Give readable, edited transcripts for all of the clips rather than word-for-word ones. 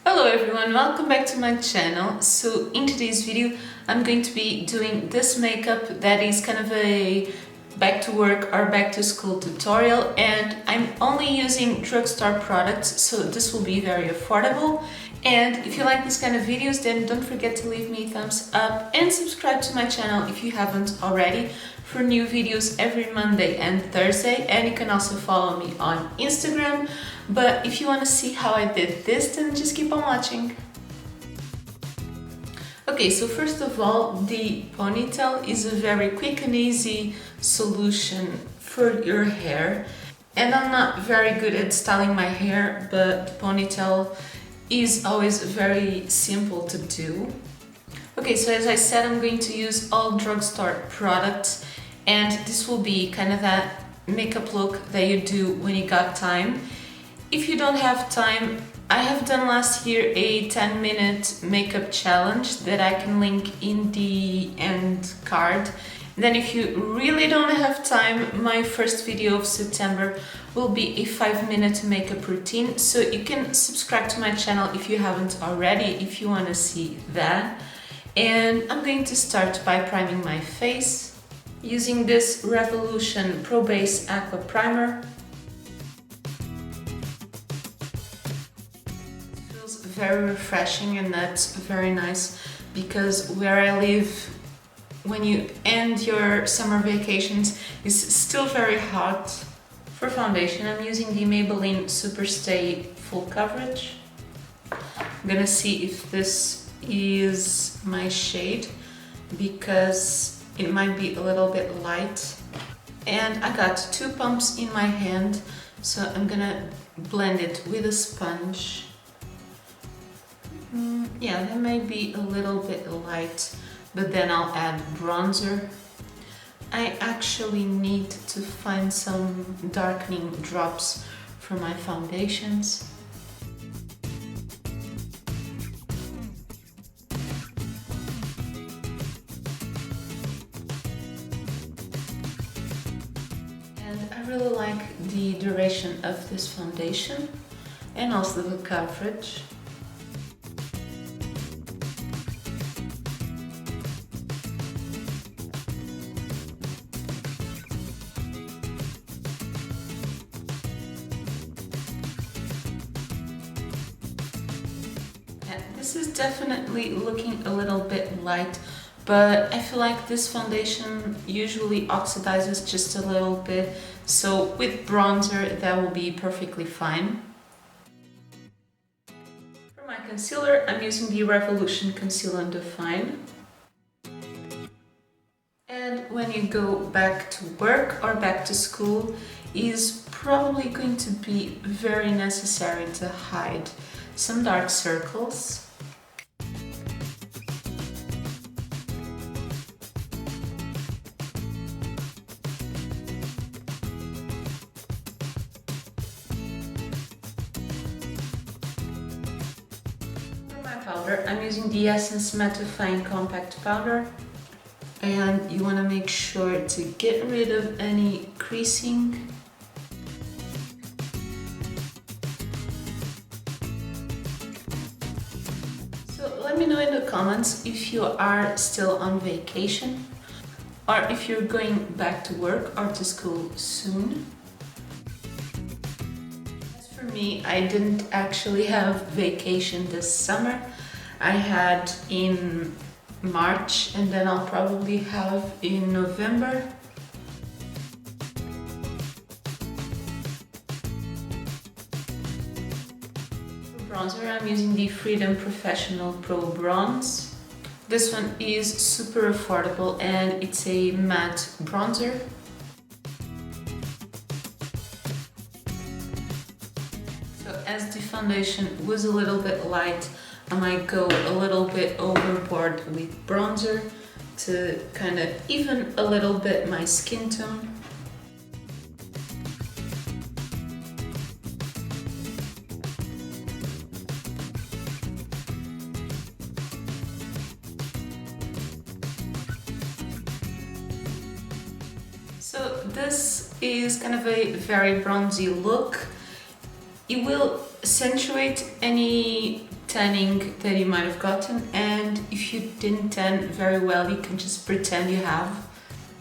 Hello everyone, welcome back to my channel. So in today's video I'm going to be doing this makeup that is kind of a back to work or back to school tutorial, and I'm only using drugstore products, so this will be very affordable. And if you like this kind of videos, then don't forget to leave me a thumbs up and subscribe to my channel if you haven't already, for new videos every Monday and Thursday. And you can also follow me on Instagram. But if you want to see how I did this, then just keep on watching. Okay, so first of all, the ponytail is a very quick and easy solution for your hair. And I'm not very good at styling my hair, but the ponytail is always very simple to do. Okay, so as I said, I'm going to use all drugstore products, and this will be kind of that makeup look that you do when you got time. If you don't have time, I have done last year a 10-minute makeup challenge that I can link in the end card. Then if you really don't have time, my first video of September will be a 5-minute makeup routine, so you can subscribe to my channel if you haven't already, if you want to see that. And I'm going to start by priming my face using this Revolution Pro Base Aqua Primer. It feels very refreshing, and that's very nice because where I live, when you end your summer vacations, it's still very hot. For foundation, I'm using the Maybelline Superstay Full Coverage. I'm gonna see if this is my shade because it might be a little bit light. And I got 2 pumps in my hand, so I'm gonna blend it with a sponge. Yeah, that might be a little bit light, but then I'll add bronzer. I actually need to find some darkening drops for my foundations. And I really like the duration of this foundation and also the coverage. This is definitely looking a little bit light, but I feel like this foundation usually oxidizes just a little bit, so with bronzer that will be perfectly fine. For my concealer, I'm using the Revolution Conceal and Define. And when you go back to work or back to school, is probably going to be very necessary to hide some dark circles. Powder, I'm using the Essence Mattifying Compact Powder, and you want to make sure to get rid of any creasing. So let me know in the comments if you are still on vacation or if you're going back to work or to school soon. For me, I didn't actually have vacation this summer. I had in March, and then I'll probably have in November. For bronzer, I'm using the Freedom Professional Pro Bronze. This one is super affordable and it's a matte bronzer. As the foundation was a little bit light, I might go a little bit overboard with bronzer to kind of even a little bit my skin tone. So this is kind of a very bronzy look. It will accentuate any tanning that you might have gotten, and if you didn't tan very well, you can just pretend you have.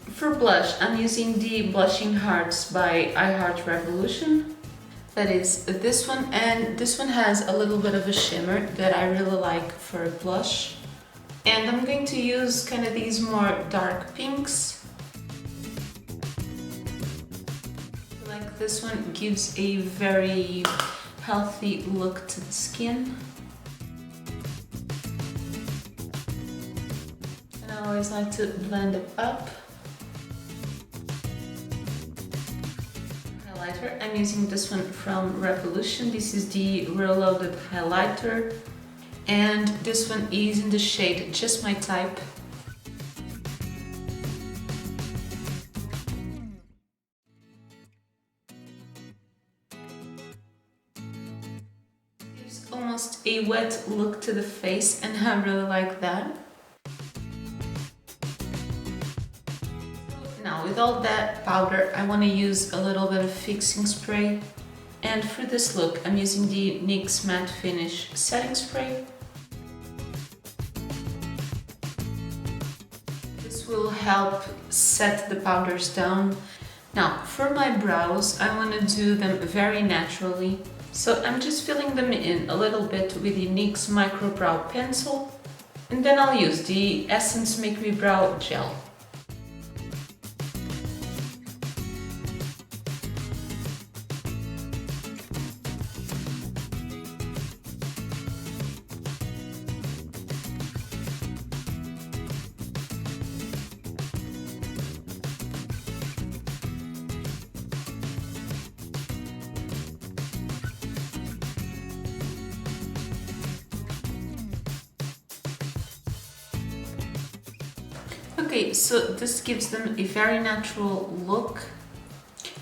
For blush, I'm using the Blushing Hearts by I Heart Revolution. That is this one, and this one has a little bit of a shimmer that I really like for blush. And I'm going to use kind of these more dark pinks. Like this one gives a very healthy look to the skin. And I always like to blend it up. Highlighter, I'm using this one from Revolution. This is the Reloaded Highlighter. And this one is in the shade Just My Type. Gives almost a wet look to the face, and I really like that. Now, with all that powder, I want to use a little bit of fixing spray. And for this look, I'm using the NYX Matte Finish Setting Spray. This will help set the powders down. Now, for my brows, I want to do them very naturally. So I'm just filling them in a little bit with the NYX Micro Brow Pencil. And then I'll use the Essence Make Me Brow Gel. Okay, so this gives them a very natural look.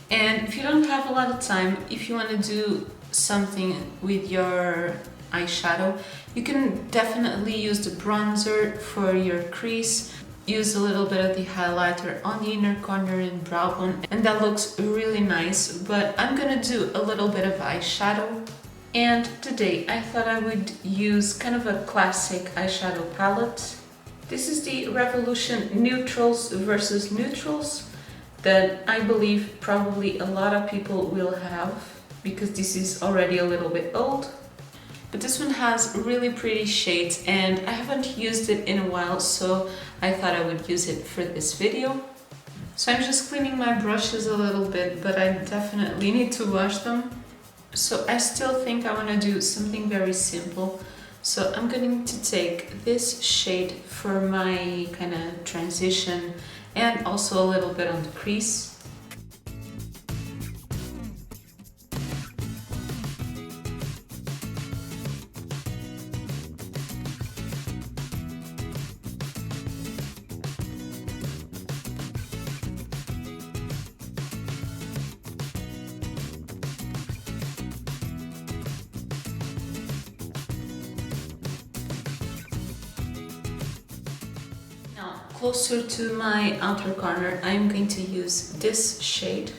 And if you don't have a lot of time, if you want to do something with your eyeshadow, you can definitely use the bronzer for your crease. Use a little bit of the highlighter on the inner corner and brow bone, and that looks really nice. But I'm gonna do a little bit of eyeshadow. And today I thought I would use kind of a classic eyeshadow palette. This is the Revolution Neutrals versus Neutrals that I believe probably a lot of people will have, because this is already a little bit old. But this one has really pretty shades, and I haven't used it in a while, so I thought I would use it for this video. So I'm just cleaning my brushes a little bit, but I definitely need to wash them. So I still think I want to do something very simple. So I'm going to take this shade for my kind of transition and also a little bit on the crease. Closer to my outer corner, I'm going to use this shade.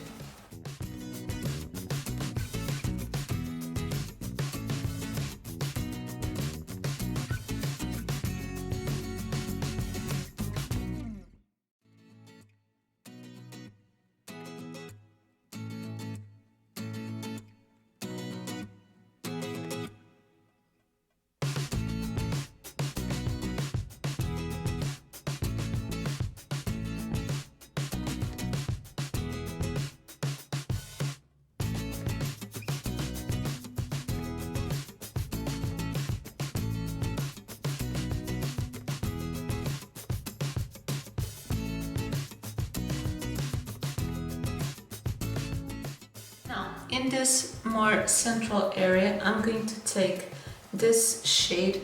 In this more central area, I'm going to take this shade,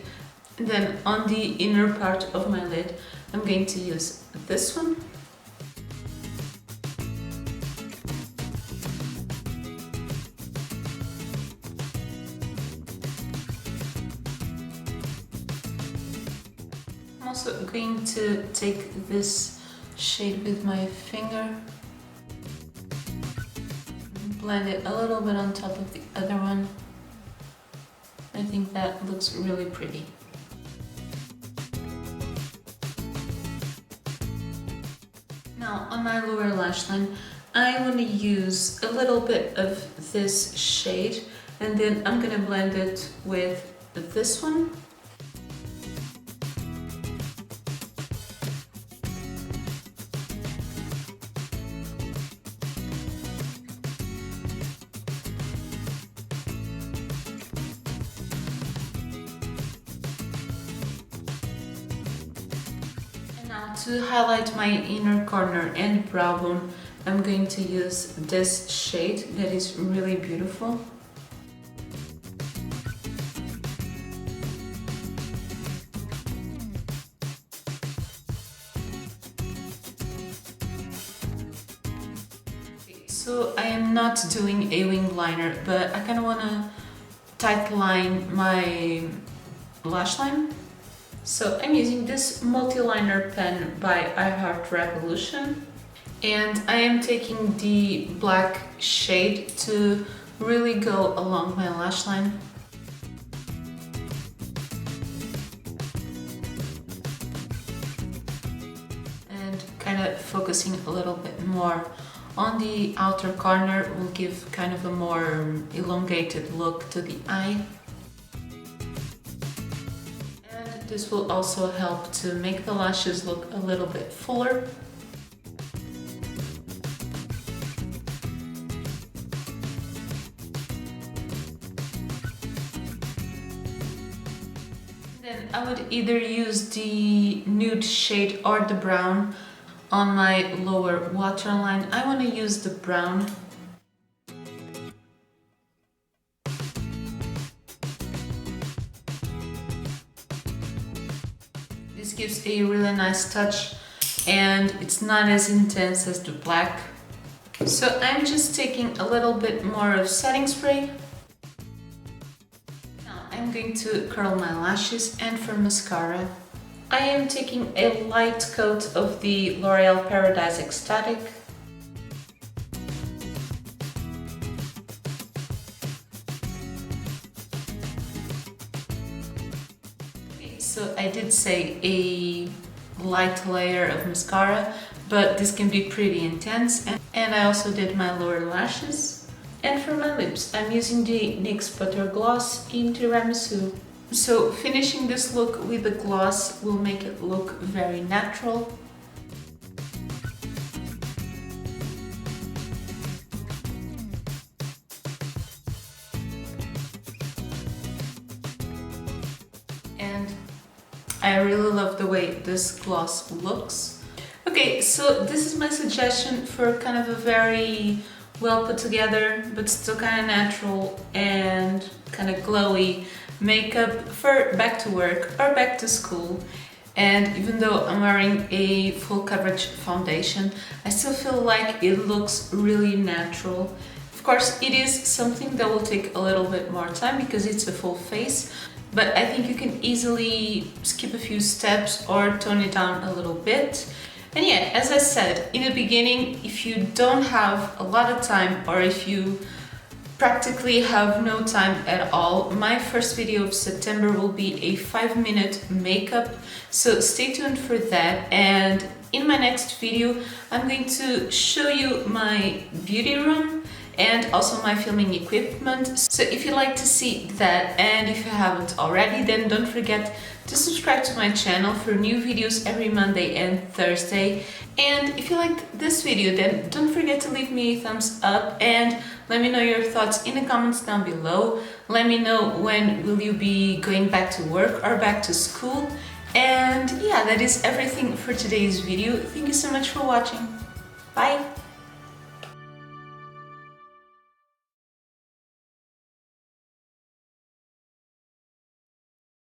and then on the inner part of my lid, I'm going to use this one. I'm also going to take this shade with my finger. Blend it a little bit on top of the other one. I think that looks really pretty. Now on my lower lash line, I want to use a little bit of this shade, and then I'm gonna blend it with this one. Now to highlight my inner corner and brow bone, I'm going to use this shade that is really beautiful. So I am not doing a wing liner, but I kind of want to tight line my lash line. So I'm using this multi-liner pen by I Heart Revolution, and I am taking the black shade to really go along my lash line. And kind of focusing a little bit more on the outer corner will give kind of a more elongated look to the eye. And this will also help to make the lashes look a little bit fuller. Then I would either use the nude shade or the brown. On my lower waterline, I want to use the brown. This gives a really nice touch and it's not as intense as the black. So I'm just taking a little bit more of setting spray. Now I'm going to curl my lashes, and for mascara, I am taking a light coat of the L'Oreal Paradise Ecstatic. So I did say a light layer of mascara, but this can be pretty intense. And I also did my lower lashes. And for my lips, I'm using the NYX Butter Gloss in Tiramisu. So finishing this look with the gloss will make it look very natural. And I really love the way this gloss looks. Okay, so this is my suggestion for kind of a very well put together but still kind of natural and kind of glowy makeup for back to work or back to school. And even though I'm wearing a full coverage foundation, I still feel like it looks really natural. Of course, it is something that will take a little bit more time because it's a full face, but I think you can easily skip a few steps or tone it down a little bit. And yeah, as I said in the beginning, if you don't have a lot of time or if you practically have no time at all, my first video of September will be a 5-minute makeup, so stay tuned for that. And in my next video I'm going to show you my beauty room and also my filming equipment. So if you'd like to see that, and if you haven't already, then don't forget to subscribe to my channel for new videos every Monday and Thursday. And if you liked this video, then don't forget to leave me a thumbs up and let me know your thoughts in the comments down below. Let me know when will you be going back to work or back to school. And yeah, that is everything for today's video. Thank you so much for watching. Bye!